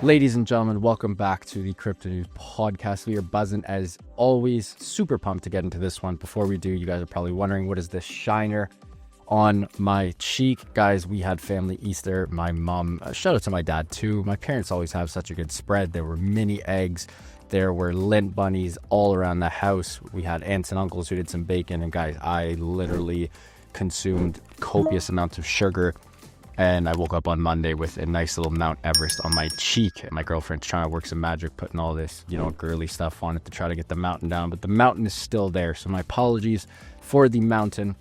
Ladies and gentlemen, welcome back to the Crypto News Podcast. We are buzzing as always. Super pumped to get into this one. Before we do, you guys are probably wondering, what is this shiner on my cheek? Guys, we had family Easter. My mom, shout out to my dad too. My parents always have such a good spread. There were mini eggs. There were lint bunnies all around the house. We had aunts and uncles who did some bacon. And guys, I literally consumed copious amounts of sugar. And I woke up on Monday with a nice little Mount Everest on my cheek. And my girlfriend's trying to work some magic, putting all this, girly stuff on it to try to get the mountain down. But the mountain is still there. So my apologies for the mountain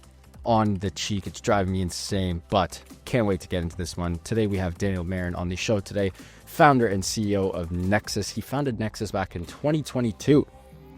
on the cheek. It's driving me insane, but can't wait to get into this one. Today we have Daniel Marin on the show today, founder and CEO of Nexus. He founded Nexus back in 2022.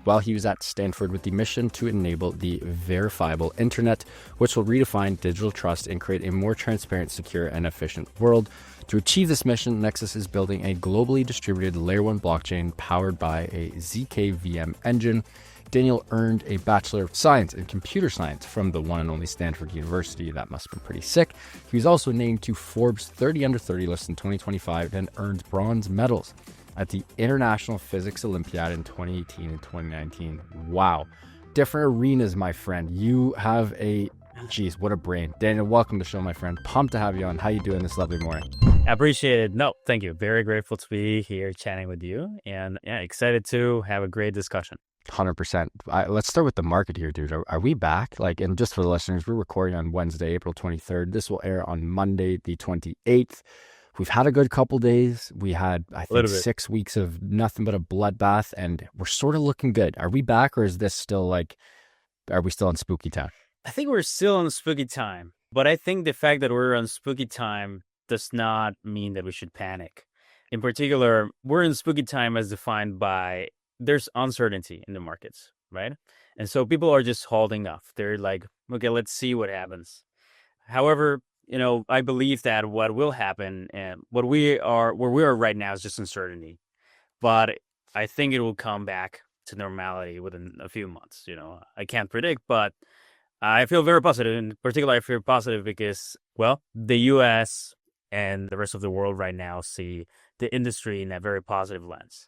While he was at Stanford with the mission to enable the Verifiable Internet, which will redefine digital trust and create a more transparent, secure, and efficient world. To achieve this mission, Nexus is building a globally distributed Layer 1 blockchain powered by a zkVM engine. Daniel earned a Bachelor of Science in Computer Science from the one and only Stanford University. That must have been pretty sick. He was also named to Forbes 30 Under 30 list in 2025 and earned bronze medals at the International Physics Olympiad in 2018 and 2019. Wow. Different arenas, my friend. You have geez, what a brain. Daniel, welcome to the show, my friend. Pumped to have you on. How you doing this lovely morning? I appreciate it. No, thank you. Very grateful to be here chatting with you. And yeah, excited to have a great discussion. 100%. Let's start with the market here, dude. Are we back? And just for the listeners, we're recording on Wednesday, April 23rd. This will air on Monday, the 28th. We've had a good couple days. We had, I think, 6 weeks of nothing but a bloodbath, and we're sort of looking good. Are we back, or is this still are we still in spooky time? I think we're still in spooky time, but I think the fact that we're on spooky time does not mean that we should panic. In particular, we're in spooky time as defined by there's uncertainty in the markets, right? And so people are just holding off. They're like, okay, let's see what happens. However, I believe that what will happen and where we are right now is just uncertainty. But I think it will come back to normality within a few months. I can't predict, but I feel very positive. In particular, I feel positive because, the U.S. and the rest of the world right now see the industry in a very positive lens.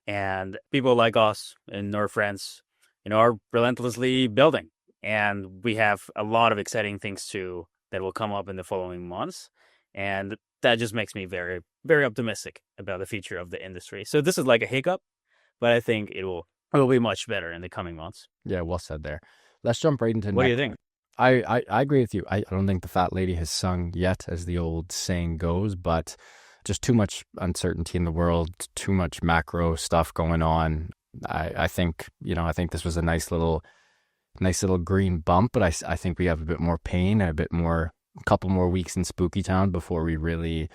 And people like us and our friends, are relentlessly building. And we have a lot of exciting things too that will come up in the following months. And that just makes me very, very optimistic about the future of the industry. So this is like a hiccup, but I think it will be much better in the coming months. Yeah, well said there. Let's jump right into What do you think? I agree with you. I don't think the fat lady has sung yet, as the old saying goes, but just too much uncertainty in the world, too much macro stuff going on. I think this was a nice little green bump, but I think we have a bit more pain and a couple more weeks in Spooky Town before we really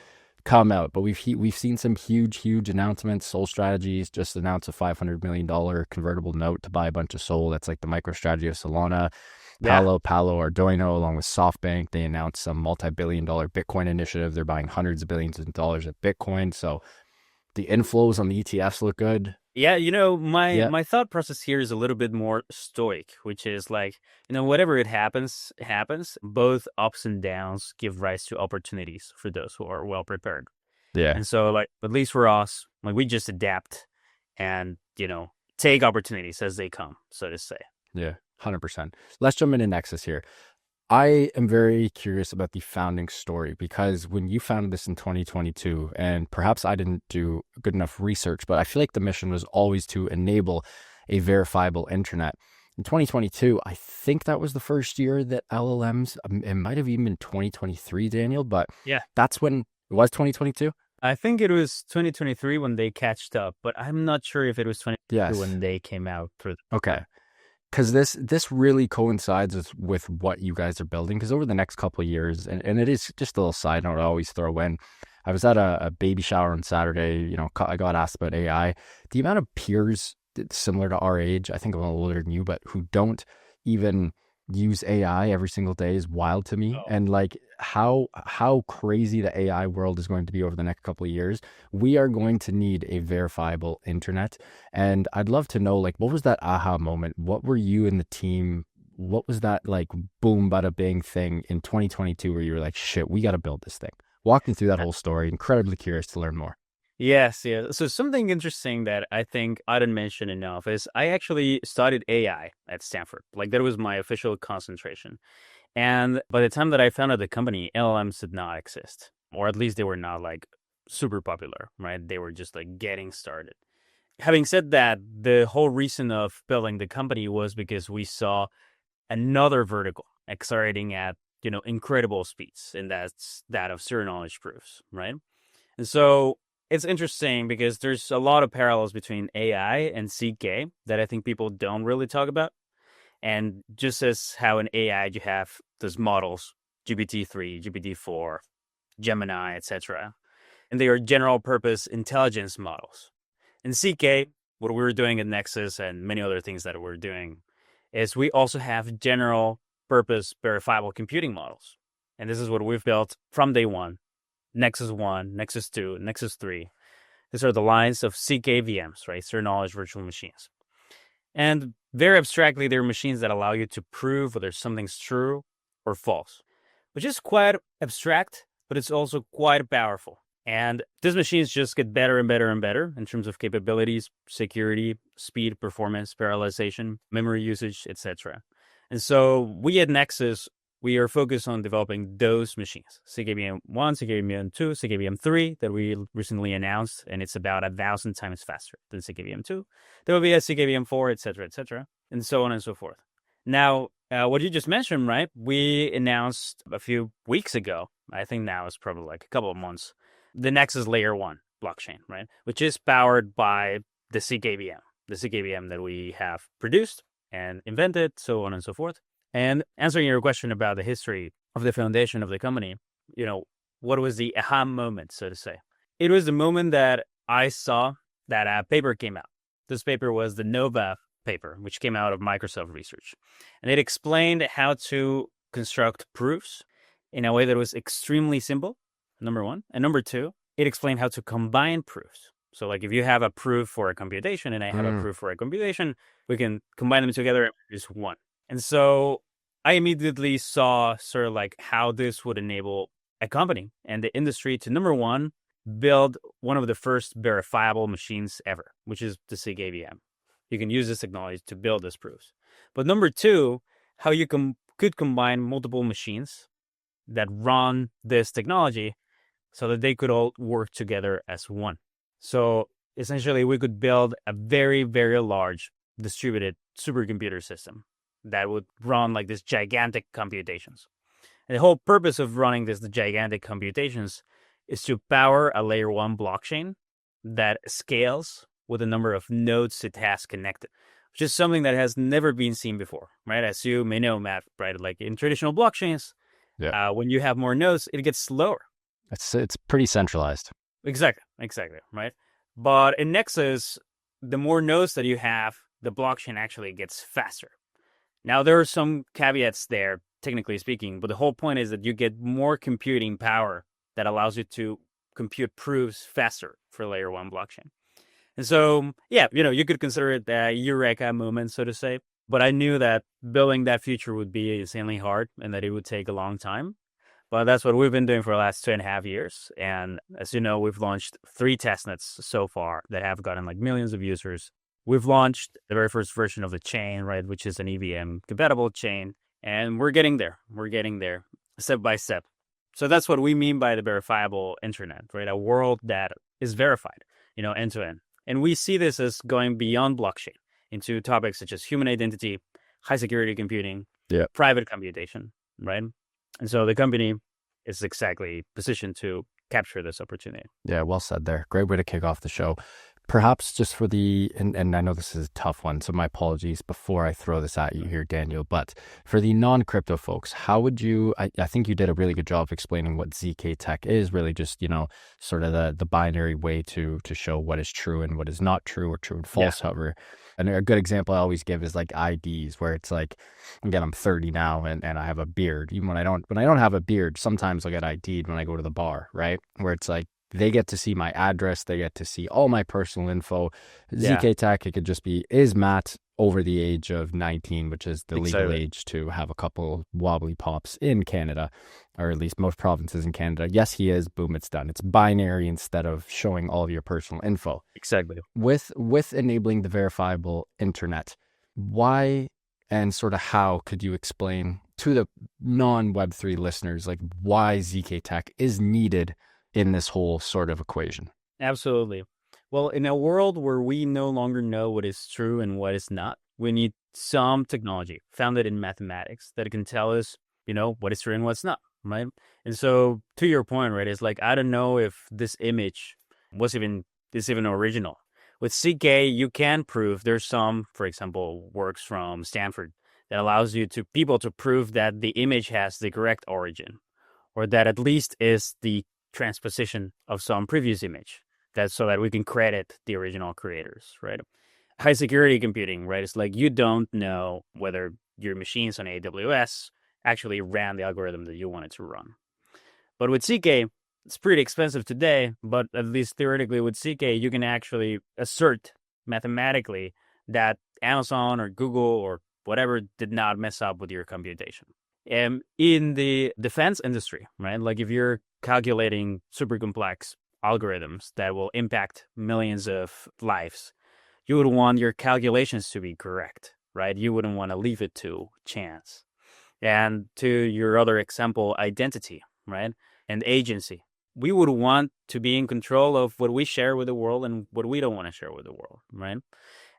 come out. But we've seen some huge announcements. Sol Strategies just announced a $500 million convertible note to buy a bunch of Sol. That's like the MicroStrategy of Solana. Palo, Arduino, along with SoftBank, they announced some multi-billion-dollar Bitcoin initiative. They're buying hundreds of billions of dollars of Bitcoin. So the inflows on the ETFs look good. Yeah, my thought process here is a little bit more stoic, which is like, whatever it happens. Both ups and downs give rise to opportunities for those who are well prepared. Yeah. And so, at least for us, we just adapt and, take opportunities as they come, so to say. Yeah, 100%. Let's jump into Nexus here. I am very curious about the founding story, because when you founded this in 2022, and perhaps I didn't do good enough research, but I feel like the mission was always to enable a verifiable internet. In 2022, I think that was the first year that LLMs, it might have even been 2023, Daniel, but yeah, that's when it was 2022. I think it was 2023 when they catched up, but I'm not sure if it was 2022 when they came out. Okay. Because this really coincides with what you guys are building. Because over the next couple of years, and it is just a little side note I always throw in. I was at a baby shower on Saturday. I got asked about AI. The amount of peers similar to our age, I think I'm a little older than you, but who don't even use AI every single day is wild to me. Oh. And how crazy the AI world is going to be over the next couple of years. We are going to need a verifiable internet. And I'd love to know, what was that aha moment? What were you and the team, what was that boom, bada bing thing in 2022 where you were like, shit, we got to build this thing? Walk me through that whole story. Incredibly curious to learn more. Yes, yeah. So something interesting that I think I didn't mention enough is I actually studied AI at Stanford. Like that was my official concentration. And by the time that I founded the company, LLMs did not exist, or at least they were not like super popular, right? They were just like getting started. Having said that, the whole reason of building the company was because we saw another vertical accelerating at, incredible speeds, and that's that of zero knowledge proofs, right? And so it's interesting because there's a lot of parallels between AI and zk that I think people don't really talk about. And just as how in AI you have those models, GPT-3, GPT-4, Gemini, etc., and they are general purpose intelligence models. In zk, what we're doing at Nexus and many other things that we're doing is we also have general purpose verifiable computing models. And this is what we've built from day one. Nexus 1, Nexus 2, Nexus 3. These are the lines of zkVMs, right? Zero knowledge virtual machines. And very abstractly, they're machines that allow you to prove whether something's true or false, which is quite abstract, but it's also quite powerful. And these machines just get better and better and better in terms of capabilities, security, speed, performance, parallelization, memory usage, etc. And so we at Nexus, we are focused on developing those machines, zkVM1, zkVM2, zkVM3 that we recently announced, and it's about 1,000 times faster than zkVM2. There will be a zkVM4, etc., and so on and so forth. Now, what you just mentioned, right? We announced a few weeks ago, I think now it's probably like a couple of months, the Nexus Layer 1 blockchain, right? Which is powered by the zkVM that we have produced and invented, so on and so forth. And answering your question about the history of the foundation of the company, what was the aha moment, so to say? It was the moment that I saw that a paper came out. This paper was the NOVA paper, which came out of Microsoft Research. And it explained how to construct proofs in a way that was extremely simple, number one. And number two, it explained how to combine proofs. So like if you have a proof for a computation and I have a proof for a computation, we can combine them together and produce one. And so I immediately saw sort of like how this would enable a company and the industry to, number one, build one of the first verifiable machines ever, which is the zkVM. You can use this technology to build these proofs. But number two, how you could combine multiple machines that run this technology so that they could all work together as one. So essentially, we could build a very, very large distributed supercomputer system that would run like this gigantic computations. And the whole purpose of running the gigantic computations is to power a layer 1 blockchain that scales with the number of nodes it has connected, which is something that has never been seen before, right? As you may know, Matt, right? Like in traditional blockchains, when you have more nodes, it gets slower. It's pretty centralized. Exactly, right? But in Nexus, the more nodes that you have, the blockchain actually gets faster. Now, there are some caveats there, technically speaking, but the whole point is that you get more computing power that allows you to compute proofs faster for layer 1 blockchain. And so, you could consider it a eureka moment, so to say. But I knew that building that future would be insanely hard and that it would take a long time. But that's what we've been doing for the last 2.5 years. And as you know, we've launched 3 testnets so far that have gotten like millions of users. We've launched the very first version of the chain, right, which is an EVM compatible chain. And we're getting there. We're getting there step by step. So that's what we mean by the verifiable internet, right? A world that is verified, end to end. And we see this as going beyond blockchain into topics such as human identity, high security computing, private computation, right? And so the company is exactly positioned to capture this opportunity. Yeah, well said there. Great way to kick off the show. Perhaps just for and I know this is a tough one, so my apologies before I throw this at you here, Daniel, but for the non-crypto folks, how would you, I think you did a really good job of explaining what ZK tech is, really just, sort of the binary way to show what is true and what is not true, or true and false, however. And a good example I always give is like IDs, where it's like, again, I'm 30 now and I have a beard. Even when I don't have a beard, sometimes I'll get ID'd when I go to the bar, right? Where it's like, they get to see my address, they get to see all my personal info. Yeah, ZK Tech, it could just be, is Matt over the age of 19, which is the legal exactly. age to have a couple wobbly pops in Canada, or at least most provinces in Canada? Yes, he is. Boom, it's done. It's binary instead of showing all of your personal info. Exactly. With enabling the verifiable internet, why and sort of how could you explain to the non-Web3 listeners, like why ZK Tech is needed in this whole sort of equation? Absolutely. Well, in a world where we no longer know what is true and what is not, we need some technology founded in mathematics that can tell us, what is true and what's not, right? And so, to your point, right, it's like I don't know if this image was even original. With CK, you can prove there's some, for example, works from Stanford that allows people to prove that the image has the correct origin, or that at least is the transposition of some previous image. That's so that we can credit the original creators, right? High security computing, right? It's like you don't know whether your machines on AWS actually ran the algorithm that you wanted to run. But with CK, it's pretty expensive today, but at least theoretically with CK, you can actually assert mathematically that Amazon or Google or whatever did not mess up with your computation. In the defense industry, right? Like if you're calculating super complex algorithms that will impact millions of lives, you would want your calculations to be correct, right? You wouldn't want to leave it to chance. And to your other example, identity, right? And agency. We would want to be in control of what we share with the world and what we don't want to share with the world, right?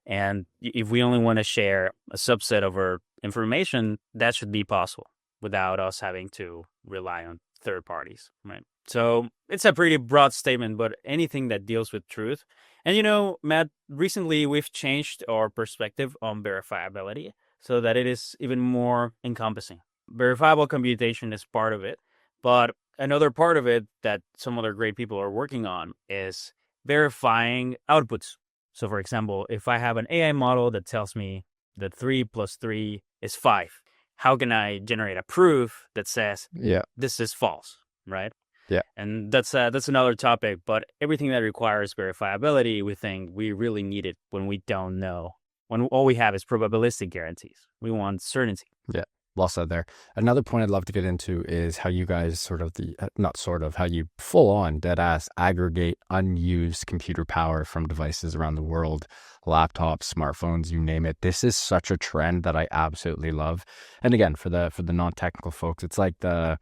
And if we only want to share a subset of our information, that should be possible without us having to rely on third parties, right? So it's a pretty broad statement, but anything that deals with truth. And Matt, recently we've changed our perspective on verifiability so that it is even more encompassing. Verifiable computation is part of it, but another part of it that some other great people are working on is verifying outputs. So, for example, if I have an AI model that tells me that 3 plus 3 is 5, how can I generate a proof that says Yeah. this is false, right? Yeah. And that's another topic, but everything that requires verifiability, we think we really need it when we don't know, when all we have is probabilistic guarantees. We want certainty. Yeah. Well said there. Another point I'd love to get into is how you guys how you full on dead ass aggregate unused computer power from devices around the world, laptops, smartphones, you name it. This is such a trend that I absolutely love. And again, for the non-technical folks, it's like the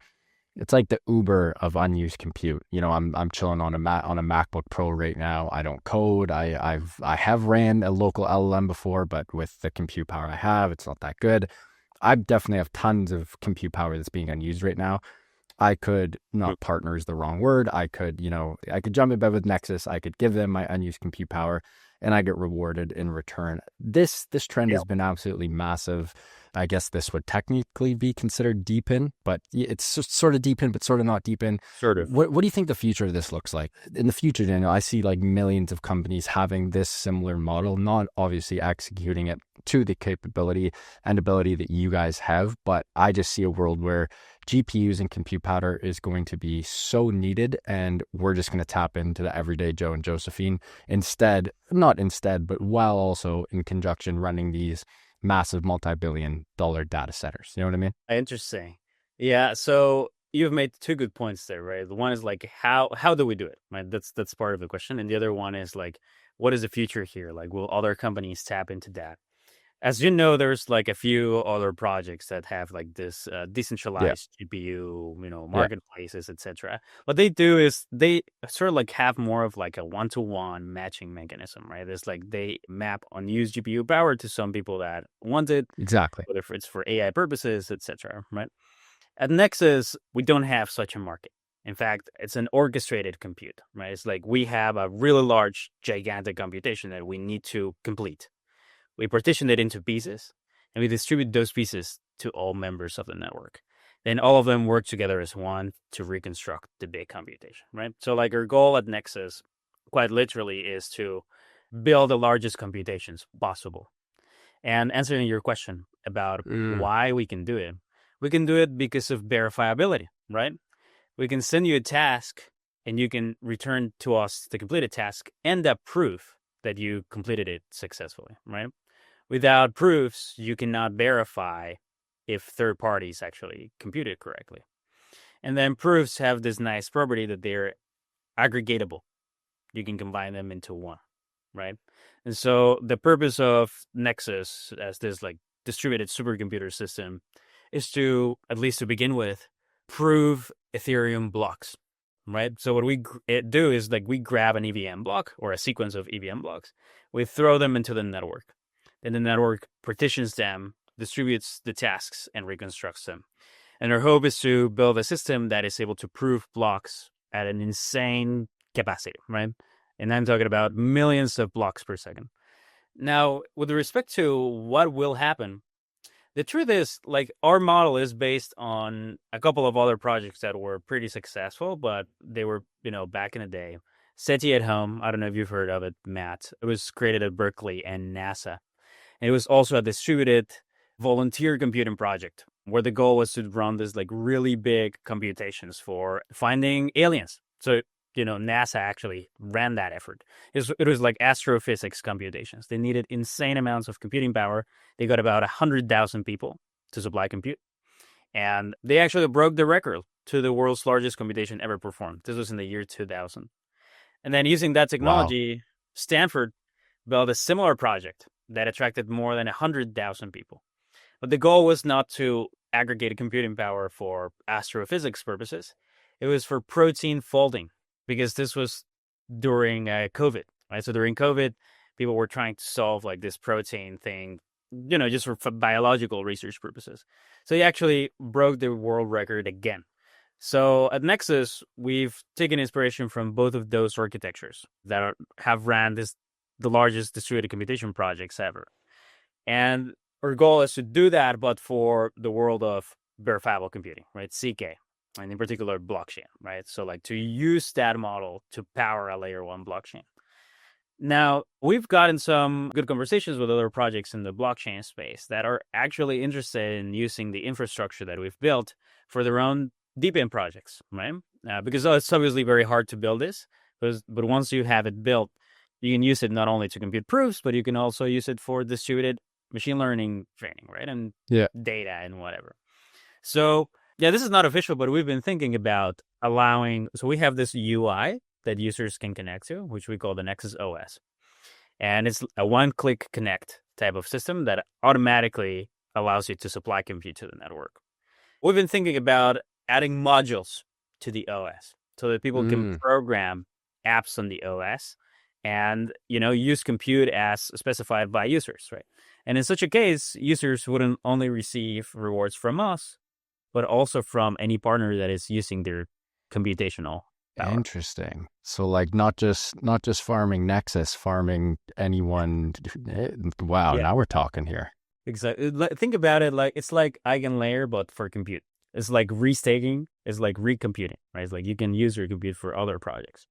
Uber of unused compute. I'm chilling on a MacBook Pro right now. I don't code. I have ran a local LLM before, but with the compute power I have, it's not that good. I definitely have tons of compute power that's being unused right now. I could, not partner is the wrong word. I could jump in bed with Nexus. I could give them my unused compute power and I get rewarded in return. This trend has been absolutely massive. I guess this would technically be considered deep in, but it's sort of deep in, but sort of not deep in. Sort of. What do you think the future of this looks like? In the future, Daniel, I see like millions of companies having this similar model, not obviously executing it to the capability and ability that you guys have, but I just see a world where GPUs and compute power is going to be so needed, and we're just going to tap into the everyday Joe and Josephine but while also in conjunction running these massive multi-billion-dollar data centers. You know what I mean? Interesting. Yeah. So you've made two good points there, right? The one is like how do we do it, right? That's part of the question, and the other one is like what is the future here? Like, will other companies tap into that? As you know, there's like a few other projects that have like this Yeah. decentralized GPU, Yeah. marketplaces, etc. What they do is they sort of like have more of like a one-to-one matching mechanism, right? It's like they map unused GPU power to some people that want it, Exactly. whether it's for AI purposes, etc. Right? At Nexus, we don't have such a market. In fact, it's an orchestrated compute, right? It's like we have a really large, gigantic computation that we need to complete. We partition it into pieces, and we distribute those pieces to all members of the network. Then all of them work together as one to reconstruct the big computation, right? So like our goal at Nexus, quite literally, is to build the largest computations possible. And answering your question about why we can do it because of verifiability, right? We can send you a task and you can return to us the completed task and that proof that you completed it successfully, right? Without proofs, you cannot verify if third parties actually computed correctly. And then proofs have this nice property that they're aggregatable. You can combine them into one, right? And so the purpose of Nexus as this like distributed supercomputer system is to, at least to begin with, prove Ethereum blocks, right? So what we do is like we grab an EVM block or a sequence of EVM blocks, we throw them into the network. Then the network partitions them, distributes the tasks, and reconstructs them. And our hope is to build a system that is able to prove blocks at an insane capacity, right? And I'm talking about millions of blocks per second. Now, with respect to what will happen, the truth is, like, our model is based on a couple of other projects that were pretty successful, but they were, back in the day. SETI at Home, I don't know if you've heard of it, Matt. It was created at Berkeley and NASA. And it was also a distributed volunteer computing project where the goal was to run this like really big computations for finding aliens. So, NASA actually ran that effort. It was like astrophysics computations. They needed insane amounts of computing power. They got about 100,000 people to supply compute. And they actually broke the record to the world's largest computation ever performed. This was in the year 2000. And then using that technology, Stanford built a similar project that attracted more than 100,000 people. But the goal was not to aggregate computing power for astrophysics purposes. It was for protein folding, because this was during COVID, right? So during COVID, people were trying to solve like this protein thing, just for biological research purposes. So he actually broke the world record again. So at Nexus, we've taken inspiration from both of those architectures that have ran the largest distributed computation projects ever. And our goal is to do that, but for the world of verifiable computing, right? zk, and in particular blockchain, right? So like to use that model to power a layer one blockchain. Now, we've gotten some good conversations with other projects in the blockchain space that are actually interested in using the infrastructure that we've built for their own deep end projects, right? Because it's obviously very hard to build this, but once you have it built, you can use it not only to compute proofs, but you can also use it for distributed machine learning training, right? And data and whatever. So, this is not official, but we've been thinking about so we have this UI that users can connect to, which we call the Nexus OS. And it's a one-click connect type of system that automatically allows you to supply compute to the network. We've been thinking about adding modules to the OS so that people can program apps on the OS and, use compute as specified by users, right? And in such a case, users wouldn't only receive rewards from us, but also from any partner that is using their computational power. Interesting. So like not just farming Nexus, farming anyone. Wow, Now we're talking here. Exactly. Think about it like it's like eigenlayer, but for compute. It's like restaking. It's like recomputing, right? It's like you can use your compute for other projects.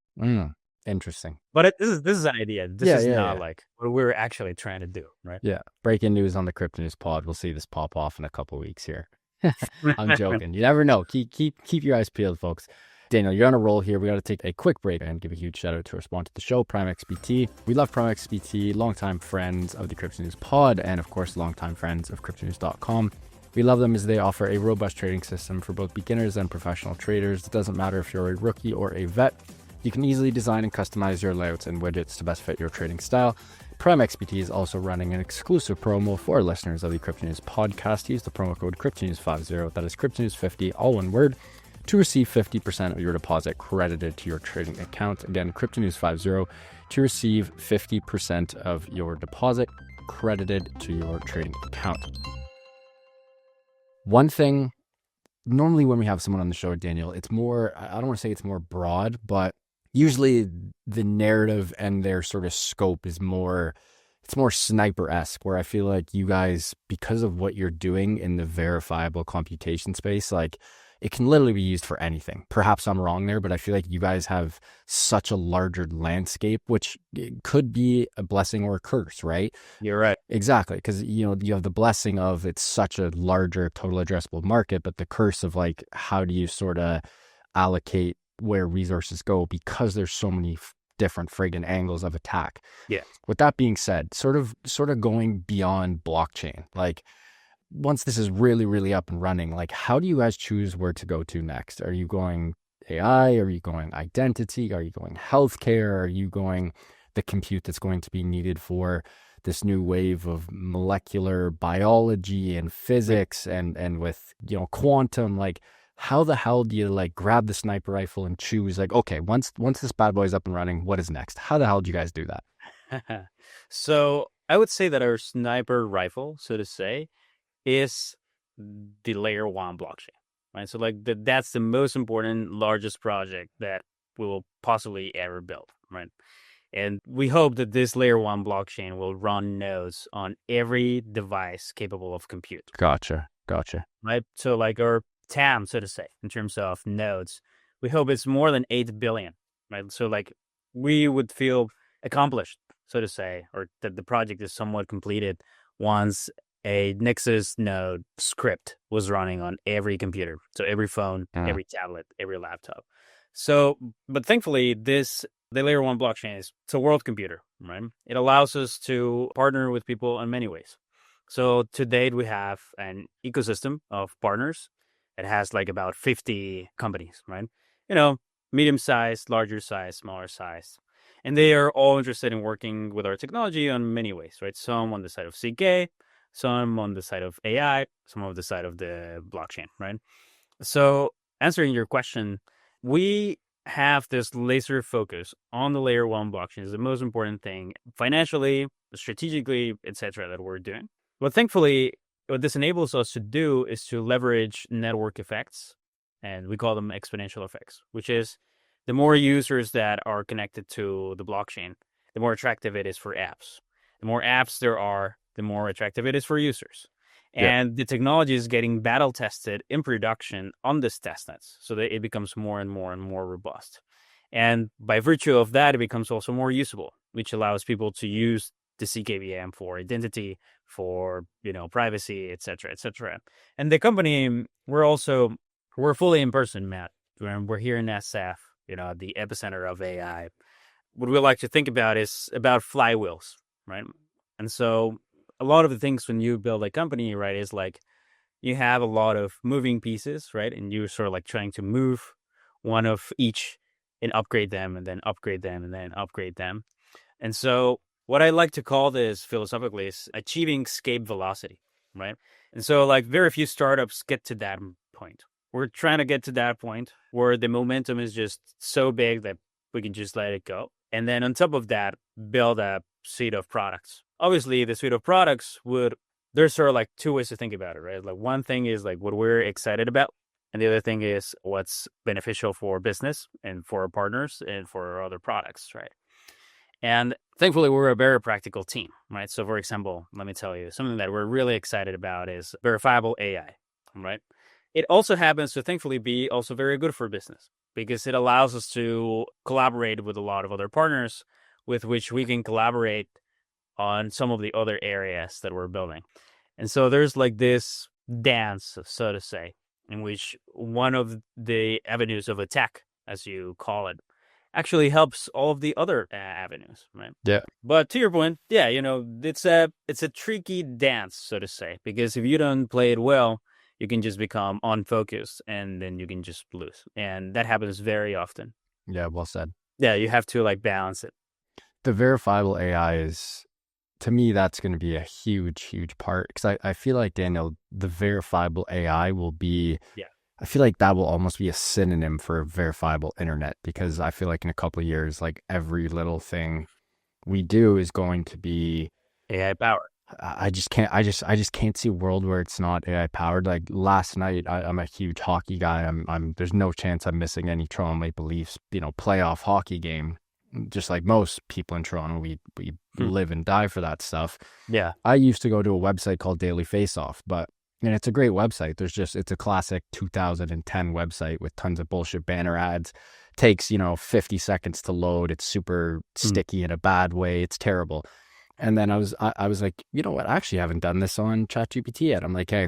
Interesting. But this is an idea. This is not like what we're actually trying to do, right? Yeah. Breaking news on the Crypto News pod. We'll see this pop off in a couple of weeks here. I'm joking. You never know. Keep your eyes peeled, folks. Daniel, you're on a roll here. We got to take a quick break and give a huge shout out to our sponsor of the show, PrimeXBT. We love PrimeXBT, longtime friends of the Crypto News pod, and of course, longtime friends of CryptoNews.com. We love them as they offer a robust trading system for both beginners and professional traders. It doesn't matter if you're a rookie or a vet. You can easily design and customize your layouts and widgets to best fit your trading style. PrimeXBT is also running an exclusive promo for listeners of the Crypto News podcast. Use the promo code CryptoNews50, that is CryptoNews50, all one word, to receive 50% of your deposit credited to your trading account. Again, CryptoNews50 to receive 50% of your deposit credited to your trading account. One thing, normally when we have someone on the show, Daniel, it's more, I don't want to say it's more broad, but usually the narrative and their sort of scope is more, it's more sniper-esque, where I feel like you guys, because of what you're doing in the verifiable computation space, like it can literally be used for anything. Perhaps I'm wrong there, but I feel like you guys have such a larger landscape, which could be a blessing or a curse, right? You're right. Exactly. Because, you have the blessing of it's such a larger total addressable market, but the curse of like, how do you sort of allocate where resources go because there's so many different friggin' angles of attack. Yeah. With that being said, sort of going beyond blockchain, like once this is really, really up and running, like how do you guys choose where to go to next? Are you going AI? Are you going identity? Are you going healthcare? Are you going the compute that's going to be needed for this new wave of molecular biology and physics and with, quantum? Like, how the hell do you like grab the sniper rifle and choose like, okay, once this bad boy is up and running, what is next? How the hell do you guys do that? So I would say that our sniper rifle, so to say, is the layer one blockchain, right? So like that's the most important, largest project that we will possibly ever build, right? And we hope that this layer one blockchain will run nodes on every device capable of compute. Gotcha. Right? So like our TAM, so to say, in terms of nodes, we hope it's more than 8 billion, right? So like we would feel accomplished, so to say, or that the project is somewhat completed once a Nexus node script was running on every computer. So every phone, every tablet, every laptop. So, but thankfully, the layer one blockchain it's a world computer, right? It allows us to partner with people in many ways. So to date, we have an ecosystem of partners. It has like about 50 companies, right? Medium size, larger size, smaller size. And they are all interested in working with our technology on many ways, right? Some on the side of zk, some on the side of AI, some on the side of the blockchain, right? So answering your question, we have this laser focus on the layer one blockchain is the most important thing financially, strategically, etc. that we're doing. But thankfully, what this enables us to do is to leverage network effects, and we call them exponential effects, which is the more users that are connected to the blockchain, the more attractive it is for apps. The more apps there are, the more attractive it is for users. And the technology is getting battle tested in production on this testnets so that it becomes more and more and more robust. And by virtue of that, it becomes also more usable, which allows people to use the zkVM for identity, for privacy, etc., etc. And the company, we're fully in person, Matt. We're here in SF, at the epicenter of AI. What we like to think about is about flywheels, right? And so a lot of the things when you build a company, right, is like you have a lot of moving pieces, right? And you're sort of like trying to move one of each and upgrade them and then upgrade them and then upgrade them. And so what I like to call this philosophically is achieving escape velocity, right? And so like very few startups get to that point. We're trying to get to that point where the momentum is just so big that we can just let it go. And then on top of that, build a suite of products. Obviously, the suite of products there's sort of like two ways to think about it, right? Like one thing is like what we're excited about. And the other thing is what's beneficial for business and for our partners and for our other products, right? And thankfully, we're a very practical team, right? So for example, let me tell you, something that we're really excited about is Verifiable AI, right? It also happens to thankfully be also very good for business because it allows us to collaborate with a lot of other partners with which we can collaborate on some of the other areas that we're building. And so there's like this dance, so to say, in which one of the avenues of attack, as you call it, actually helps all of the other avenues, right? Yeah. But to your point, it's a tricky dance, so to say, because if you don't play it well, you can just become unfocused and then you can just lose. And that happens very often. Yeah, well said. Yeah, you have to like balance it. The verifiable AI is, to me, that's going to be a huge, huge part because I feel like, Daniel, the verifiable AI will be, I feel like that will almost be a synonym for verifiable internet because I feel like in a couple of years, like every little thing we do is going to be AI powered. I just can't see a world where it's not AI powered. Like last night, I'm a huge hockey guy. There's no chance I'm missing any Toronto Maple Leafs, playoff hockey game. Just like most people in Toronto, we live and die for that stuff. Yeah. I used to go to a website called Daily Faceoff, and it's a great website. It's a classic 2010 website with tons of bullshit banner ads. Takes, 50 seconds to load. It's super sticky in a bad way. It's terrible. And then I was like, you know what? I actually haven't done this on ChatGPT yet. I'm like, hey,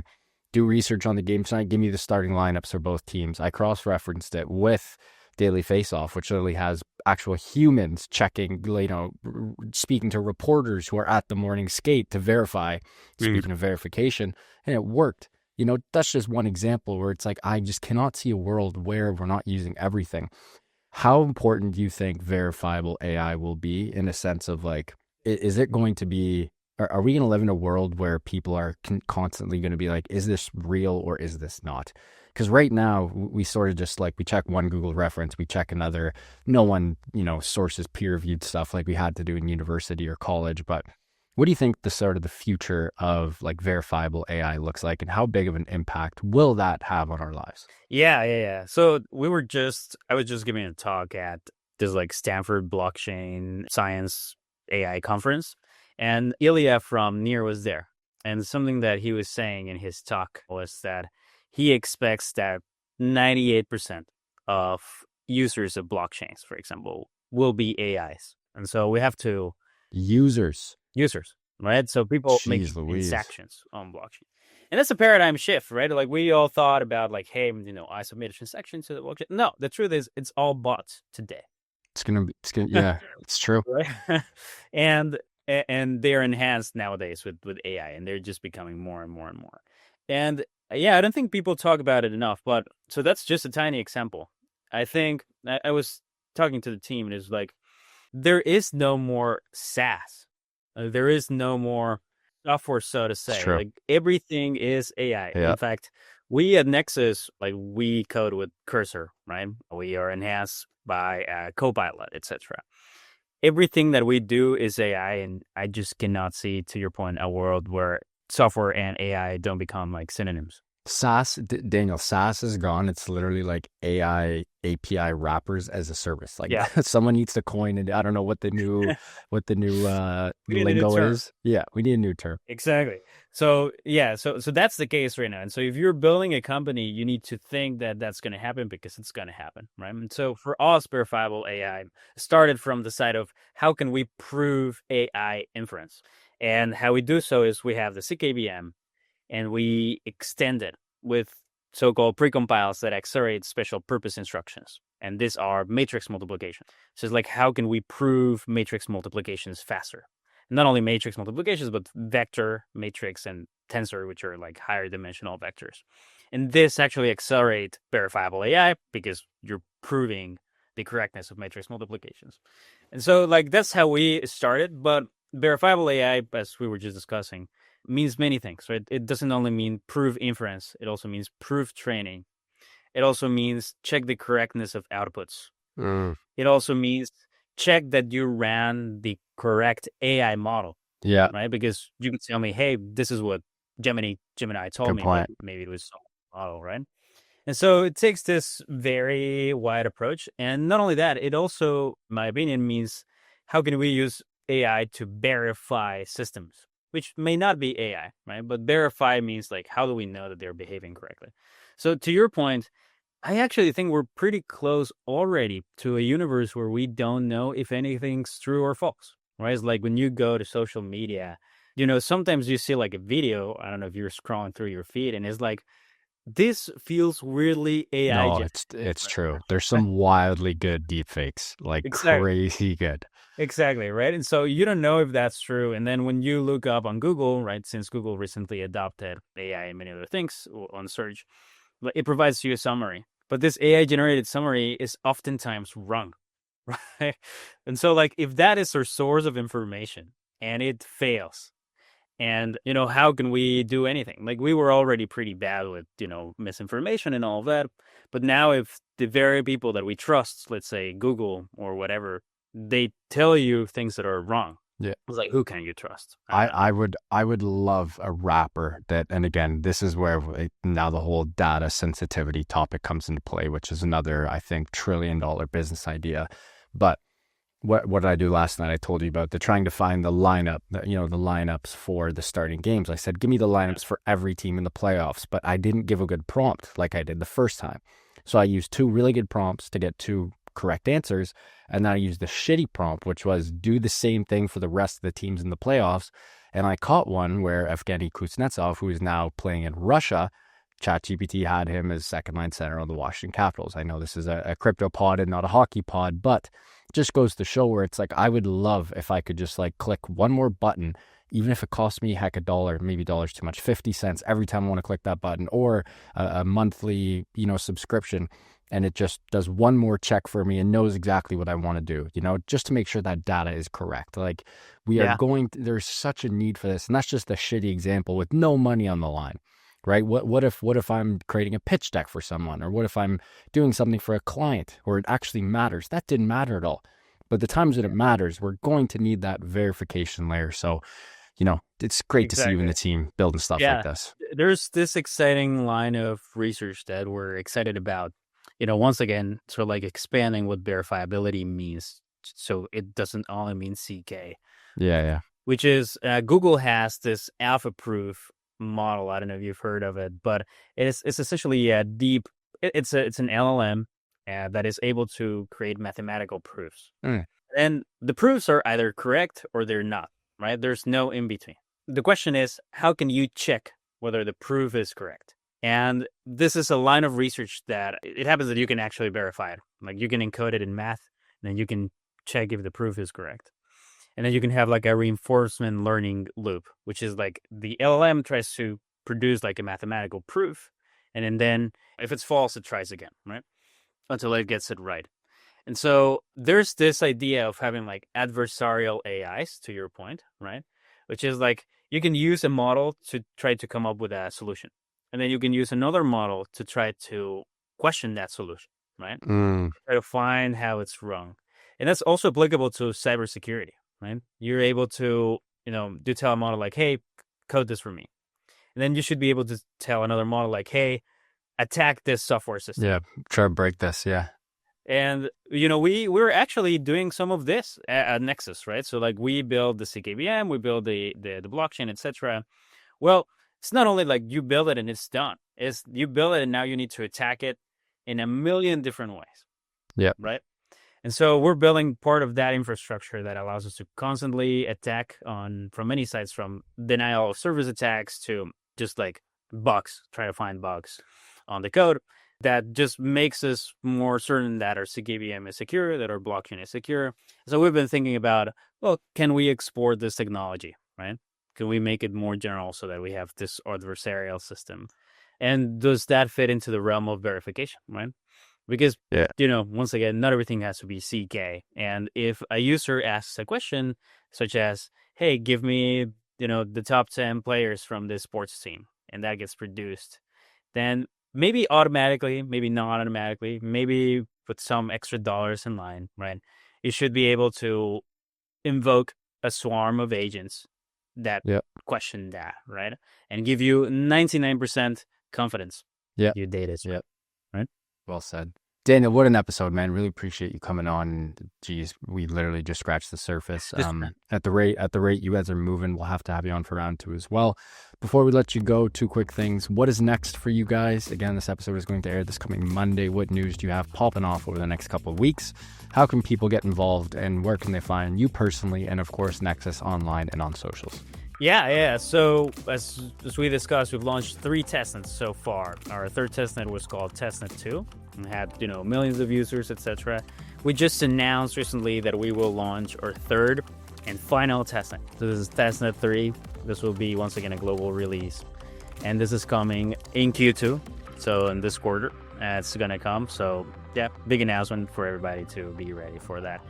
do research on the game tonight. Give me the starting lineups for both teams. I cross-referenced it with Daily Face Off, which literally has actual humans checking, speaking to reporters who are at the morning skate to verify, speaking of verification, and it worked. That's just one example where it's like, I just cannot see a world where we're not using everything. How important do you think verifiable AI will be in a sense of like, is it going to be, are we going to live in a world where people are constantly going to be like, is this real or is this not? Because right now we sort of just like, we check one Google reference, we check another. No one, sources peer-reviewed stuff like we had to do in university or college. But what do you think the sort of the future of like verifiable AI looks like, and how big of an impact will that have on our lives? Yeah. So I was just giving a talk at this like Stanford Blockchain Science AI conference, and Ilya from Near was there. And something that he was saying in his talk was that he expects that 98% of users of blockchains, for example, will be AIs. And so we have to... Users, right? So people make transactions on blockchain. And that's a paradigm shift, right? Like we all thought about like, hey, I submit a transaction to the blockchain. No, the truth is it's all bots today. Yeah, it's true. Right? And they're enhanced nowadays with AI, and they're just becoming more and more and more. And yeah, I don't think people talk about it enough, but so that's just a tiny example. I think I was talking to the team, and it's like, there is no more SaaS. There is no more software, so to say. Like everything is AI. Yeah. In fact, we at Nexus, like we code with Cursor, right? We are enhanced by Copilot, etc. Everything that we do is AI, and I just cannot see, to your point, a world where software and AI don't become like synonyms. SaaS, Daniel, SaaS is gone. It's literally like AI API wrappers as a service. Like someone needs to coin it. I don't know what the new lingo is. Yeah, we need a new term. Exactly. So so that's the case right now. And so if you're building a company, you need to think that that's going to happen, because it's going to happen, right? And so for us, Verifiable AI started from the side of how can we prove AI inference, and how we do so is we have the zkVM. And we extend it with so-called precompiles that accelerate special purpose instructions. And these are matrix multiplication. So it's like, how can we prove matrix multiplications faster? Not only matrix multiplications, but vector, matrix, and tensor, which are like higher dimensional vectors. And this actually accelerates verifiable AI because you're proving the correctness of matrix multiplications. And so like that's how we started. But verifiable AI, as we were just discussing, means many things, right? It doesn't only mean prove inference. It also means prove training. It also means check the correctness of outputs. It also means check that you ran the correct AI model. Yeah. Right? Because you can tell me, hey, this is what Gemini told me. Maybe it was some model, right? And so it takes this very wide approach. And not only that, it also, in my opinion, means how can we use AI to verify systems, which may not be AI, right? But verify means like, how do we know that they're behaving correctly? So to your point, I actually think we're pretty close already to a universe where we don't know if anything's true or false, right? It's like when you go to social media, sometimes you see like a video, I don't know if you're scrolling through your feed, and it's like, this feels weirdly AI. No, it's true. There's some wildly good deepfakes, like crazy good. Exactly, right? And so you don't know if that's true. And then when you look up on Google, right, since Google recently adopted AI and many other things on search, it provides you a summary. But this AI-generated summary is oftentimes wrong, right? And so, like, if that is our source of information and it fails, and, how can we do anything? Like, we were already pretty bad with, misinformation and all of that. But now if the very people that we trust, let's say Google or whatever, they tell you things that are wrong. Yeah. It's like, who can you trust? I would love a wrapper that, and again, this is where now the whole data sensitivity topic comes into play, which is another, I think, $1 trillion business idea. But what did I do last night? I told you about trying to find the lineup, the lineups for the starting games. I said, give me the lineups for every team in the playoffs, but I didn't give a good prompt like I did the first time. So I used 2 really good prompts to get 2 correct answers. And then I used the shitty prompt, which was do the same thing for the rest of the teams in the playoffs. And I caught one where Evgeny Kuznetsov, who is now playing in Russia, ChatGPT had him as second line center on the Washington Capitals. I know this is a crypto pod and not a hockey pod, but it just goes to show where it's like, I would love if I could just like click one more button, even if it costs me heck $1, maybe $1 too much, 50 cents every time I want to click that button, or a monthly, subscription. And it just does one more check for me and knows exactly what I want to do, just to make sure that data is correct. Like we are there's such a need for this. And that's just a shitty example with no money on the line, right? What if I'm creating a pitch deck for someone, or what if I'm doing something for a client where it actually matters? That didn't matter at all. But the times that it matters, we're going to need that verification layer. So, it's great to see you and the team building stuff like this. There's this exciting line of research that we're excited about. Once again, sort of like expanding what verifiability means. So it doesn't only mean CK. Yeah. Which is Google has this alpha proof model. I don't know if you've heard of it, but it's essentially a deep. It's an LLM that is able to create mathematical proofs. And the proofs are either correct or they're not. Right? There's no in between. The question is, how can you check whether the proof is correct? And this is a line of research that it happens that you can actually verify it. Like you can encode it in math, and then you can check if the proof is correct. And then you can have like a reinforcement learning loop, which is like the LLM tries to produce like a mathematical proof. And then if it's false, it tries again, right? Until it gets it right. And so there's this idea of having like adversarial AIs, to your point, right? Which is like you can use a model to try to come up with a solution. And then you can use another model to try to question that solution, right? Try to find how it's wrong. And that's also applicable to cybersecurity, right? You're able to, do tell a model like, hey, code this for me. And then you should be able to tell another model like, hey, attack this software system. Yeah, try to break this, yeah. And, we're actually doing some of this at Nexus, right? So like we build the zkVM, we build the blockchain, etc. Well, it's not only like you build it and it's done. It's you build it and now you need to attack it in a million different ways. Yeah. Right. And so we're building part of that infrastructure that allows us to constantly attack from many sides, from denial of service attacks to just like bugs, try to find bugs on the code. That just makes us more certain that our zkVM is secure, that our blockchain is secure. So we've been thinking about, well, can we export this technology, right? Can we make it more general so that we have this adversarial system? And does that fit into the realm of verification, right? Because, once again, not everything has to be CK. And if a user asks a question such as, hey, give me, the top 10 players from this sports team, and that gets produced, then maybe automatically, maybe not automatically, maybe with some extra dollars in line, right? You should be able to invoke a swarm of agents that question that, right? And give you 99% confidence. Your data is right. Well said. Daniel, what an episode, man. Really appreciate you coming on. Geez, we literally just scratched the surface. At the rate you guys are moving, we'll have to have you on for round 2 as well. Before we let you go, 2 quick things. What is next for you guys? Again, this episode is going to air this coming Monday. What news do you have popping off over the next couple of weeks? How can people get involved, and where can they find you personally, and of course, Nexus online and on socials? Yeah. So as we discussed, we've launched 3 testnets so far. Our third testnet was called Testnet 2 and had, millions of users, etc. We just announced recently that we will launch our third and final testnet. So this is Testnet 3. This will be, once again, a global release. And this is coming in Q2. So in this quarter, it's going to come. So yeah, big announcement for everybody to be ready for that.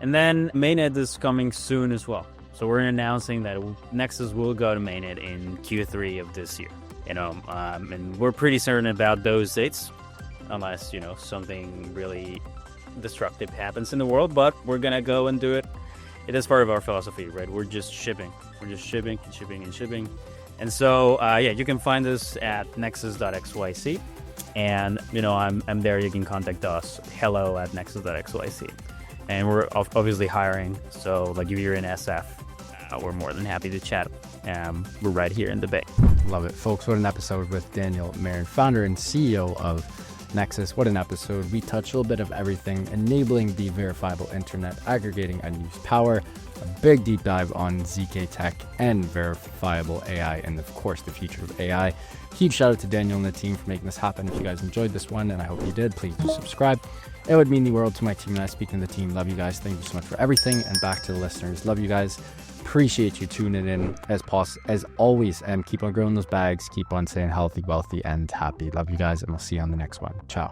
And then mainnet is coming soon as well. So we're announcing that Nexus will go to mainnet in Q3 of this year. And we're pretty certain about those dates, unless, something really destructive happens in the world. But we're going to go and do it. It is part of our philosophy, right? We're just shipping. We're just shipping and shipping and shipping. And so, you can find us at nexus.xyz. And, I'm there. You can contact us, hello@nexus.xyz. And we're obviously hiring. So, like, if you're in SF, we're more than happy to chat. We're right here in the Bay. Love it. Folks, what an episode with Daniel Marin, founder and CEO of Nexus. What an episode. We touched a little bit of everything, enabling the verifiable internet, aggregating unused power, a big deep dive on ZK tech and verifiable AI, and of course the future of AI. Huge shout out to Daniel and the team for making this happen. If you guys enjoyed this one, and I hope you did, please do subscribe. It would mean the world to my team and I. Speaking of the team, love you guys. Thank you so much for everything. And back to the listeners, love you guys. Appreciate you tuning in as always, and keep on growing those bags, keep on staying healthy, wealthy, and happy. Love you guys, and we'll see you on the next one. Ciao.